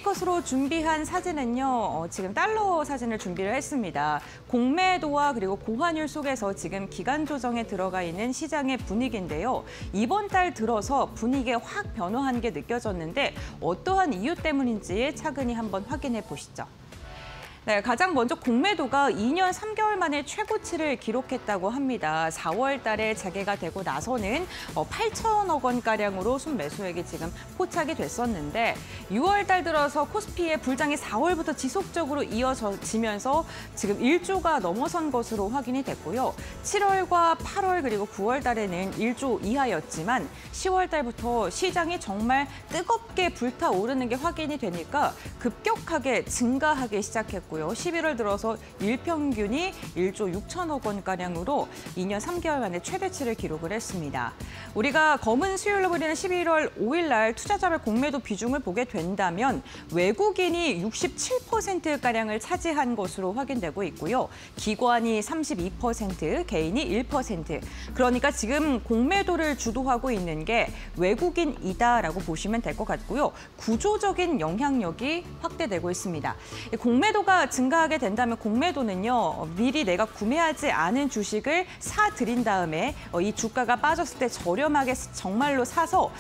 유니컷으로 준비한 사진은요, 지금 달러 사진을 준비를 했습니다. 공매도와 그리고 고환율 속에서 지금 기간 조정에 들어가 있는 시장의 분위기인데요. 이번 달 들어서 분위기가 확 변화한 게 느껴졌는데 어떠한 이유 때문인지 차근히 한번 확인해 보시죠. 네, 가장 먼저 공매도가 2년 3개월 만에 최고치를 기록했다고 합니다. 4월 달에 재개가 되고 나서는 8천억 원가량으로 순매수액이 지금 포착이 됐었는데 6월 달 들어서 코스피의 불장이 4월부터 지속적으로 이어지면서 지금 1조가 넘어선 것으로 확인이 됐고요. 7월과 8월 그리고 9월 달에는 1조 이하였지만 10월 달부터 시장이 정말 뜨겁게 불타오르는 게 확인이 되니까 급격하게 증가하기 시작했고 11월 들어서 일평균이 1조 6천억 원가량으로 2년 3개월 만에 최대치를 기록을 했습니다. 우리가 검은 수요일로 불리는 11월 5일 날 투자자별 공매도 비중을 보게 된다면 외국인이 67%가량을 차지한 것으로 확인되고 있고요. 기관이 32%, 개인이 1%. 그러니까 지금 공매도를 주도하고 있는 게 외국인이다라고 보시면 될 것 같고요. 구조적인 영향력이 확대되고 있습니다. 공매도가 증가하게 된다면 공매도는요, 미리 내가 구매하지 않은 주식을 사들인 다음에 이 주가가 빠졌을 때 저렴하게 정말로 사서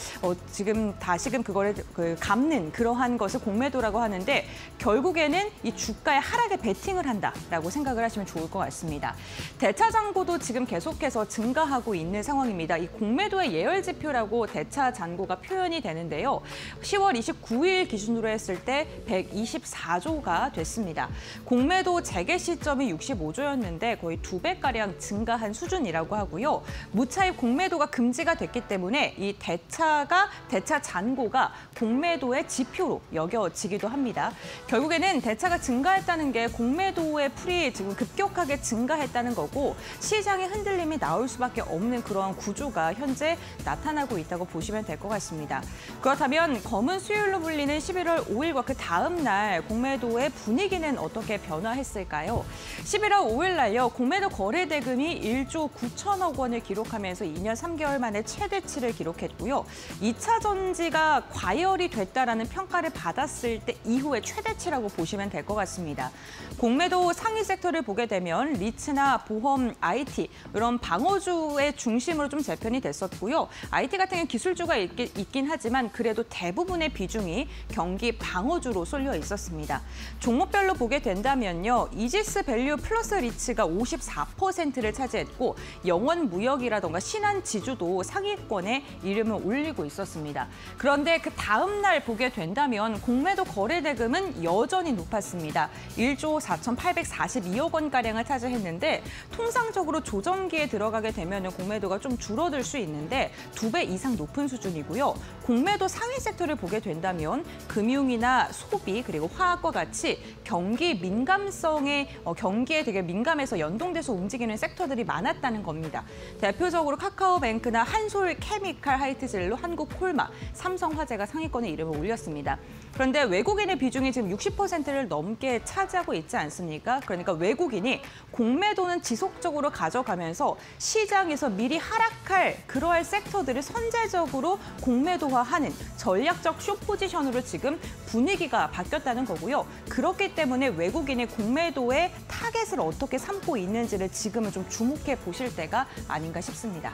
지금 다시금 그거를 갚는 그러한 것을 공매도라고 하는데 결국에는 이 주가의 하락에 베팅을 한다라고 생각을 하시면 좋을 것 같습니다. 대차 잔고도 지금 계속해서 증가하고 있는 상황입니다. 이 공매도의 예열 지표라고 대차 잔고가 표현이 되는데요. 10월 29일 기준으로 했을 때 124조가 됐습니다. 공매도 재개 시점이 65조였는데 거의 2배가량 증가한 수준이라고 하고요. 무차입 공매도가 금지가 됐기 때문에 이 대차 잔고가 공매도의 지표로 여겨지기도 합니다. 결국에는 대차가 증가했다는 게 공매도의 풀이 지금 급격하게 증가했다는 거고 시장의 흔들림이 나올 수밖에 없는 그런 구조가 현재 나타나고 있다고 보시면 될 것 같습니다. 그렇다면 검은 수요일로 불리는 11월 5일과 그 다음 날 공매도의 분위기는 어떻게 변화했을까요? 11월 5일 날요. 공매도 거래 대금이 1조 9천억 원을 기록하면서 2년 3개월 만에 최대치를 기록했고요. 2차 전지가 과열이 됐다라는 평가를 받았을 때 이후에 최대치라고 보시면 될 것 같습니다. 공매도 상위 섹터를 보게 되면 리츠나 보험, IT 이런 방어주의 중심으로 좀 재편이 됐었고요. IT 같은 경우는 기술주가 있긴 하지만 그래도 대부분의 비중이 경기 방어주로 쏠려 있었습니다. 종목별로 보게 된다면요. 이지스 밸류 플러스 리츠가 54%를 차지했고 영원 무역이라던가 신한지주도 상위권에 이름을 올리고 있었습니다. 그런데 그 다음 날 보게 된다면 공매도 거래 대금은 여전히 높았습니다. 1조 4,842억 원가량을 차지했는데 통상적으로 조정기에 들어가게 되면 공매도가 좀 줄어들 수 있는데 2배 이상 높은 수준이고요. 공매도 상위 섹터를 보게 된다면 금융이나 소비 그리고 화학과 같이 경기에 되게 민감해서 연동돼서 움직이는 섹터들이 많았다는 겁니다. 대표적으로 카카오뱅크나 한솔케미칼 하이트젤로 한국콜마, 삼성화재가 상위권에 이름을 올렸습니다. 그런데 외국인의 비중이 지금 60%를 넘게 차지하고 있지 않습니까? 그러니까 외국인이 공매도는 지속적으로 가져가면서 시장에서 미리 하락할 그러할 섹터들을 선제적으로 공매도화하는 전략적 숏 포지션으로 지금 분위기가 바뀌었다는 거고요. 그렇기 때문에 외국인이 공매도의 타겟을 어떻게 삼고 있는지를 지금은 좀 주목해 보실 때가 아닌가 싶습니다.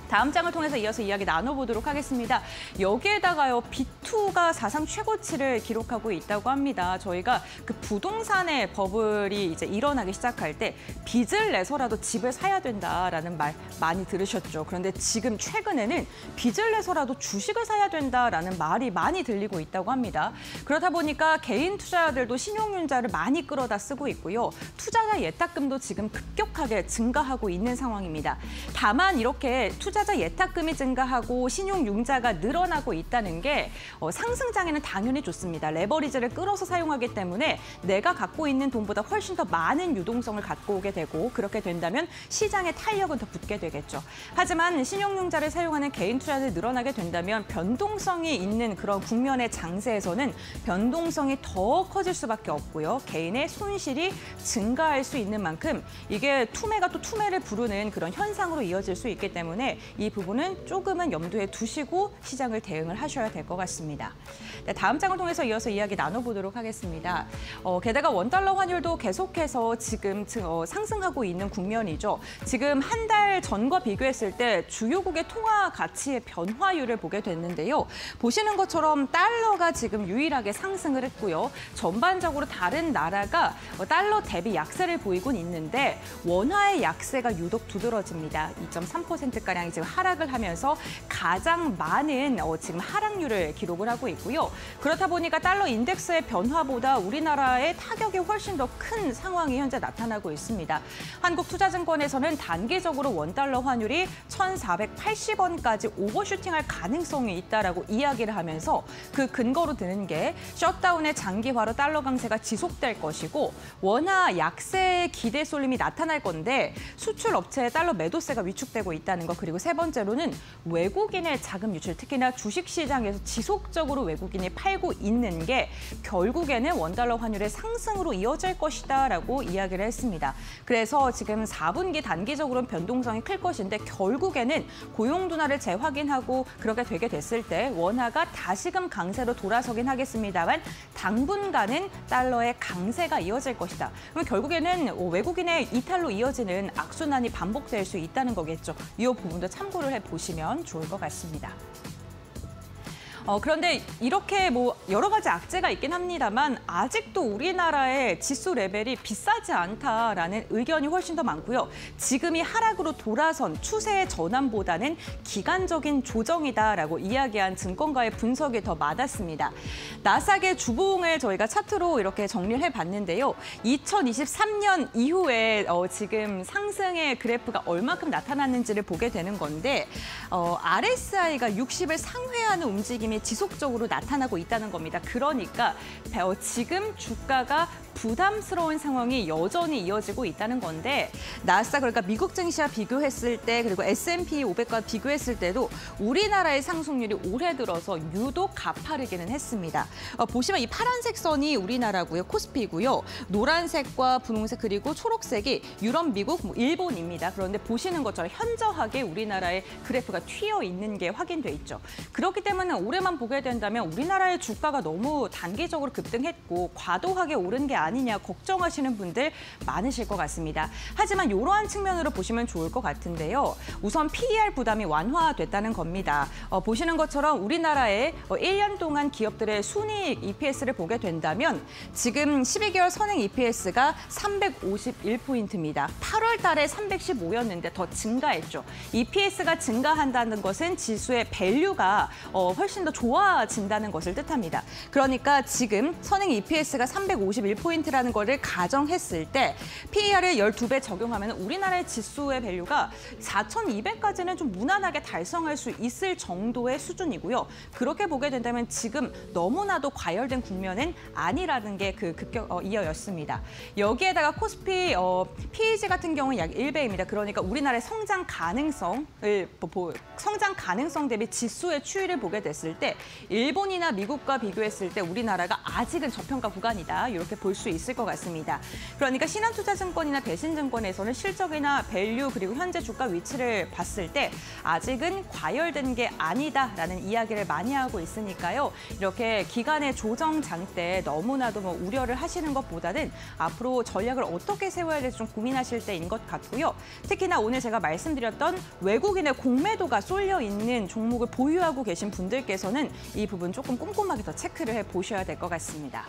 다음 장을 통해서 이어서 이야기 나눠보도록 하겠습니다. 여기에다가요, B2가 사상 최고치를 기록하고 있다고 합니다. 저희가 그 부동산의 버블이 이제 일어나기 시작할 때 빚을 내서라도 집을 사야 된다라는 말 많이 들으셨죠. 그런데 지금 최근에는 빚을 내서라도 주식을 사야 된다라는 말이 많이 들리고 있다고 합니다. 그러다 보니까 개인 투자자들도 신용융자를 많이 끌어다 쓰고 있고요. 투자자 예탁금도 지금 급격하게 증가하고 있는 상황입니다. 다만 이렇게 투자자 예탁금이 증가하고 신용융자가 늘어나고 있다는 게 상승장에는 당연히 좋습니다. 레버리지를 끌어서 사용하기 때문에 내가 갖고 있는 돈보다 훨씬 더 많은 유동성을 갖고 오게 되고 그렇게 된다면 시장의 탄력은 더 붙게 되겠죠. 하지만 신용융자를 사용하는 개인 투자자들이 늘어나게 된다면 변동성이 있는 그런 국면의 장세에서는 변동성이 더 커질 수밖에 없고요. 개인의 손실이 증가할 수 있는 만큼 이게 투매가 또 투매를 부르는 그런 현상으로 이어질 수 있기 때문에 이 부분은 조금은 염두에 두시고 시장을 대응을 하셔야 될 것 같습니다. 네, 다음 장을 통해서 이어서 이야기 나눠보도록 하겠습니다. 게다가 원달러 환율도 계속해서 지금 상승하고 있는 국면이죠. 지금 한 달 전과 비교했을 때 주요국의 통화 가치의 변화율을 보게 됐는데요. 보시는 것처럼 달러가 지금 유일하게 상승을 했고요. 전반적으로 다른 나라가 달러 대비 약세를 보이곤 있는데 원화의 약세가 유독 두드러집니다. 2.3%가량이 지금 하락을 하면서 가장 많은 지금 하락률을 기록을 하고 있고요. 그렇다 보니까 달러 인덱스의 변화보다 우리나라의 타격이 훨씬 더 큰 상황이 현재 나타나고 있습니다. 한국투자증권에서는 단기적으로 원달러 환율이 1,480원까지 오버슈팅할 가능성이 있다라고 이야기를 하면서 그 근거로 드는 게 셧다운의 장기화로 달러 강세가 지속될 것이고 원화 약세의 기대 쏠림이 나타날 건데 수출 업체의 달러 매도세가 위축되고 있다는 것, 그리고 세 번째로는 외국인의 자금 유출, 특히나 주식시장에서 지속적으로 외국인이 팔고 있는 게 결국에는 원달러 환율의 상승으로 이어질 것이다라고 이야기를 했습니다. 그래서 지금 4분기 단기적으로는 변동성이 클 것인데 결국에는 고용 둔화를 재확인하고 그렇게 되게 됐을 때 원화가 다시금 강세로 돌아서긴 하겠습니다만 당분간은 달러의 강세가 이어질 것이다. 그럼 결국에는 외국인의 이탈로 이어지는 악순환이 반복될 수 있다는 거겠죠. 이 부분도 참고를 해보시면 좋을 것 같습니다. 그런데 이렇게 여러 가지 악재가 있긴 합니다만 아직도 우리나라의 지수 레벨이 비싸지 않다라는 의견이 훨씬 더 많고요. 지금이 하락으로 돌아선 추세의 전환보다는 기간적인 조정이다라고 이야기한 증권가의 분석이 더 많았습니다. 나스닥의 주봉을 저희가 차트로 이렇게 정리를 해봤는데요. 2023년 이후에 지금 상승의 그래프가 얼마큼 나타났는지를 보게 되는 건데 RSI가 60을 상회하는 움직임이 지속적으로 나타나고 있다는 겁니다. 그러니까 지금 주가가 부담스러운 상황이 여전히 이어지고 있다는 건데 나스닥, 그러니까 미국 증시와 비교했을 때 그리고 S&P 500과 비교했을 때도 우리나라의 상승률이 올해 들어서 유독 가파르기는 했습니다. 보시면 이 파란색 선이 우리나라고요. 코스피고요. 노란색과 분홍색 그리고 초록색이 유럽, 미국, 일본입니다. 그런데 보시는 것처럼 현저하게 우리나라의 그래프가 튀어 있는 게 확인돼 있죠. 그렇기 때문에 올해만 보게 된다면 우리나라의 주가가 너무 단기적으로 급등했고 과도하게 오른 게 아니냐 걱정하시는 분들 많으실 것 같습니다. 하지만 이러한 측면으로 보시면 좋을 것 같은데요. 우선 PER 부담이 완화됐다는 겁니다. 보시는 것처럼 우리나라의 1년 동안 기업들의 순이익 EPS를 보게 된다면 지금 12개월 선행 EPS가 351포인트입니다. 8월 달에 315였는데 더 증가했죠. EPS가 증가한다는 것은 지수의 밸류가 훨씬 더 좋아진다는 것을 뜻합니다. 그러니까 지금 선행 EPS가 351포인트라는 거를 가정했을 때 PER을 12배 적용하면 우리나라의 지수의 밸류가 4,200까지는 좀 무난하게 달성할 수 있을 정도의 수준이고요. 그렇게 보게 된다면 지금 너무나도 과열된 국면은 아니라는 게 그 이어였습니다. 여기에다가 코스피 PEG 같은 경우는 약 1배입니다. 그러니까 우리나라의 성장 가능성 대비 지수의 추이를 보게 됐을 때 일본이나 미국과 비교했을 때 우리나라가 아직은 저평가 구간이다. 이렇게 볼 수 있을 것 같습니다. 그러니까 신한투자증권이나 대신증권에서는 실적이나 밸류 그리고 현재 주가 위치를 봤을 때 아직은 과열된 게 아니다라는 이야기를 많이 하고 있으니까요. 이렇게 기간의 조정장 때 너무나도 우려를 하시는 것보다는 앞으로 전략을 어떻게 세워야 될지 좀 고민하실 때인 것 같고요. 특히나 오늘 제가 말씀드렸던 외국인의 공매도가 쏠려 있는 종목을 보유하고 계신 분들께서는 이 부분 조금 꼼꼼하게 더 체크를 해보셔야 될 것 같습니다.